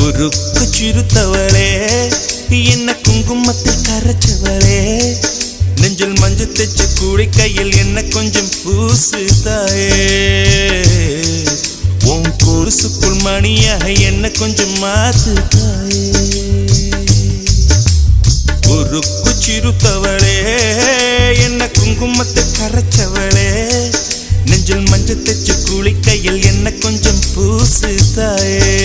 உருக்கு சிறுத்தவளே என்ன குங்குமத்தில் கரைச்சவளே நெஞ்சில் மஞ்சள் தைச்ச கூடை கையில் என்ன கொஞ்சம் பூசு தாயே உன் கொலுசுக்குள் மணியாக என்ன கொஞ்சம் மாத்து தாயே உருக்கு சிறுத்தவளே என்ன குங்குமத்தை கரைச்சவளே நெஞ்சில் மஞ்சள் தைச்ச கூலி கையில் என்ன கொஞ்சம் பூசு தாயே